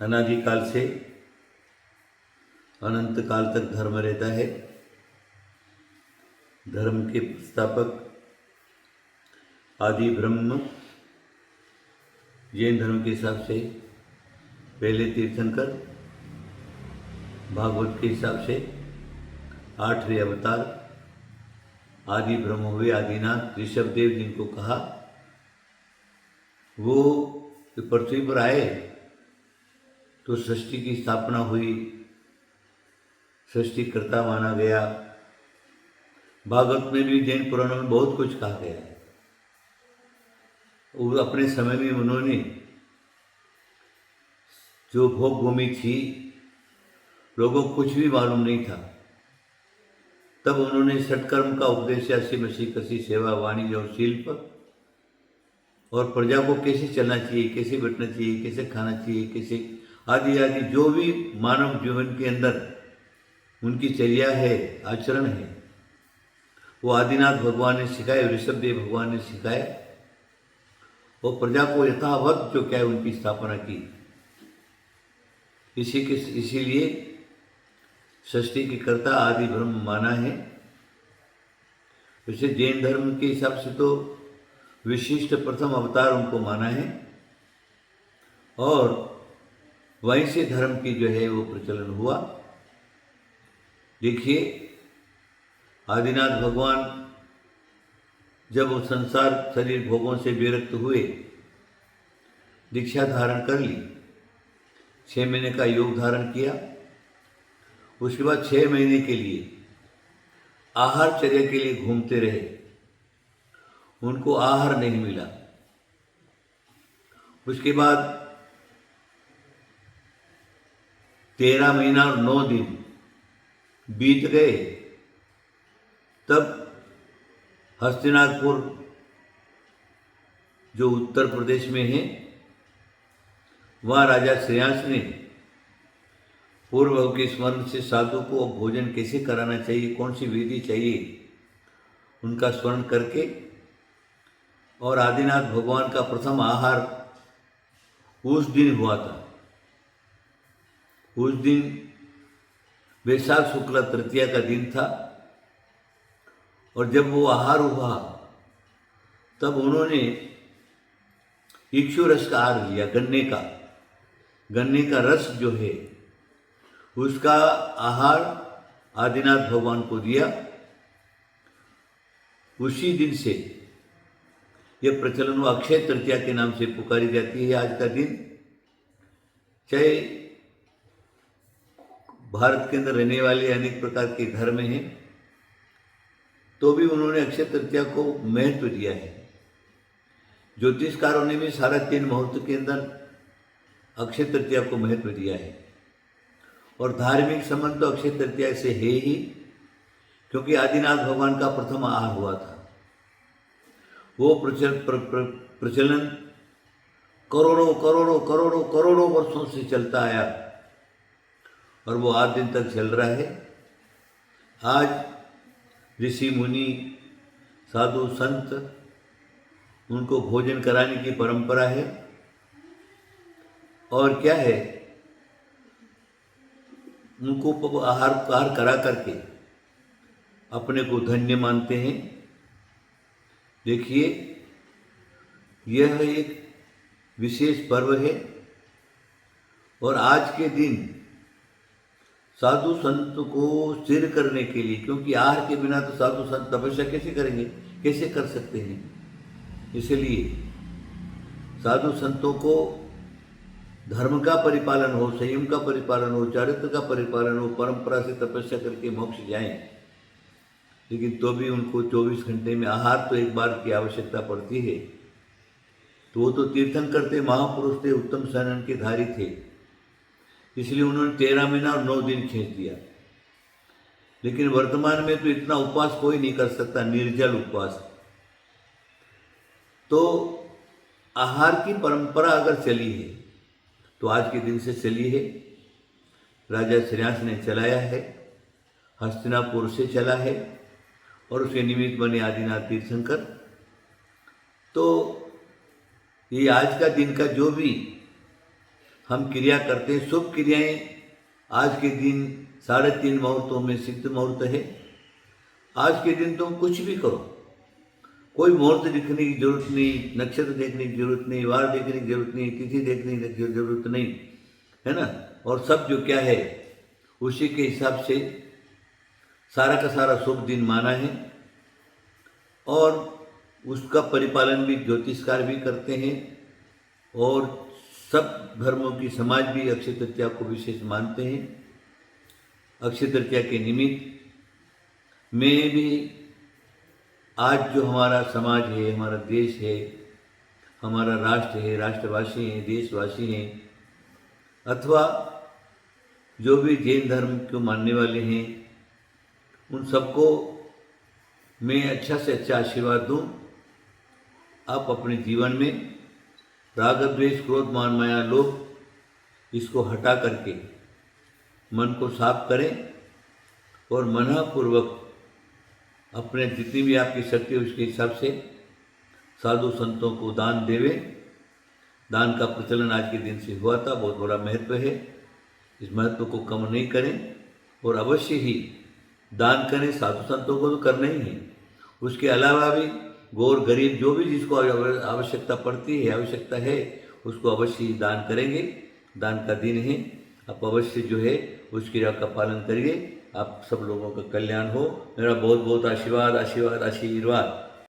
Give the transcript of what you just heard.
अनादिकाल से अनंत काल तक धर्म रहता है। धर्म के संस्थापक आदि ब्रह्म जैन धर्म के हिसाब से पहले तीर्थंकर, भागवत के हिसाब से 8वें अवतार आदि ब्रह्म हुए आदिनाथ ऋषभदेव, जिनको कहा वो पृथ्वी पर आए तो सृष्टि की स्थापना हुई, सृष्टिकर्ता माना गया। भागवत में भी जैन पुराणों में बहुत कुछ कहा गया है। वो अपने समय में उन्होंने जो भोग भूमि थी, लोगों को कुछ भी मालूम नहीं था, तब उन्होंने सत्कर्म का उपदेश ऐसी मसी कसी सेवा वाणिज्य और शिल्प और प्रजा को कैसे चलना चाहिए, कैसे बैठना चाहिए, कैसे खाना चाहिए, कैसे आदि आदि जो भी मानव जीवन के अंदर उनकी चर्या है, आचरण है, वो आदिनाथ भगवान ने सिखाए, ऋषभदेव भगवान ने सिखाए और प्रजा को यथावत जो क्या है उनकी स्थापना की। इसीलिए सृष्टि के कर्ता आदि ब्रह्म माना है। वैसे जैन धर्म के हिसाब से तो विशिष्ट प्रथम अवतार उनको माना है और वहीं से धर्म की जो है वो प्रचलन हुआ। देखिए, आदिनाथ भगवान जब वो संसार शरीर भोगों से विरक्त हुए, दीक्षा धारण कर ली, 6 महीने का योग धारण किया। उसके बाद 6 महीने के लिए आहार चर्या के लिए घूमते रहे, उनको आहार नहीं मिला। उसके बाद 13 महीना और 9 दिन बीत गए, तब हस्तिनापुर जो उत्तर प्रदेश में है, वहाँ राजा श्रेयांस ने पूर्व के स्मरण से साधु को भोजन कैसे कराना चाहिए, कौन सी विधि चाहिए, उनका स्मरण करके और आदिनाथ भगवान का प्रथम आहार उस दिन हुआ था। उस दिन वैशाख शुक्ल तृतीया का दिन था और जब वो आहार हुआ तब उन्होंने इक्षु रस का आहार लिया, गन्ने का रस जो है उसका आहार आदिनाथ भगवान को दिया। उसी दिन से यह प्रचलन अक्षय तृतीया के नाम से पुकारी जाती है। आज का दिन चाहे भारत के अंदर रहने वाले अनेक प्रकार के धर्म हैं, तो भी उन्होंने अक्षय तृतीया को महत्व दिया है। ज्योतिषकारों ने भी 3.5 मुहूर्त के अंदर अक्षय तृतीया को महत्व दिया है और धार्मिक संबंध तो अक्षय तृतीया से है ही, क्योंकि आदिनाथ भगवान का प्रथम आहार हुआ था। वो प्रचलन करोड़ों वर्षों से चलता आया और वो आज दिन तक चल रहा है। आज ऋषि मुनि साधु संत उनको भोजन कराने की परंपरा है और क्या है, उनको आहार करा करके अपने को धन्य मानते हैं। देखिए, यह एक विशेष पर्व है और आज के दिन साधु संत को स्थिर करने के लिए, क्योंकि आहार के बिना तो साधु संत तपस्या कैसे करेंगे, कैसे कर सकते हैं। इसलिए साधु संतों को धर्म का परिपालन हो, संयम का परिपालन हो, चारित्र का परिपालन हो, परंपरा से तपस्या करके मोक्ष जाएं, लेकिन तो भी उनको 24 घंटे में आहार तो एक बार की आवश्यकता पड़ती है। तो वो तो तीर्थंकर थे, महापुरुष थे, उत्तम सनन के धारी थे, इसलिए उन्होंने 13 महीना और 9 दिन खींच दिया। लेकिन वर्तमान में तो इतना उपवास कोई नहीं कर सकता, निर्जल उपवास। तो आहार की परंपरा अगर चली है तो आज के दिन से चली है। राजा श्रेयांस ने चलाया है, हस्तिनापुर से चला है और उसके निमित्त बने आदिनाथ तीर्थंकर। तो ये आज का दिन का जो भी हम क्रिया करते हैं। शुभ क्रियाएं आज के दिन 3:30 मुहूर्तों में सिद्ध मुहूर्त है। आज के दिन तुम कुछ भी करो, कोई मुहूर्त देखने की जरूरत नहीं, नक्षत्र देखने की जरूरत नहीं, वार देखने की जरूरत नहीं, तिथि देखने की जरूरत नहीं, है ना। और सब जो क्या है उसी के हिसाब से सारा का सारा शुभ दिन माना है। और उसका परिपालन भी ज्योतिषकार भी करते हैं और सब धर्मों की समाज भी अक्षय तृतीया को विशेष मानते हैं। अक्षय तृतीया के निमित्त में भी आज जो हमारा समाज है, हमारा देश है, हमारा राष्ट्र है, राष्ट्रवासी हैं, देशवासी हैं, अथवा जो भी जैन धर्म को मानने वाले हैं, उन सबको मैं अच्छा से अच्छा आशीर्वाद दूं। आप अपने जीवन में राग द्वेष क्रोध मान माया लोभ इसको हटा करके मन को साफ करें और मनःपूर्वक अपने जितनी भी आपकी शक्ति है उसके हिसाब से साधु संतों को दान देवें। दान का प्रचलन आज के दिन से हुआ था, बहुत बड़ा महत्व है। इस महत्व को कम नहीं करें और अवश्य ही दान करें। साधु संतों को तो करना ही है, उसके अलावा भी गौर गरीब जो भी जिसको आवश्यकता पड़ती है, आवश्यकता है, उसको अवश्य ही दान करेंगे। दान का दिन है, आप अवश्य जो है उस क्रिया का पालन करिए। आप सब लोगों का कल्याण हो। मेरा बहुत बहुत आशीर्वाद आशीर्वाद आशीर्वाद।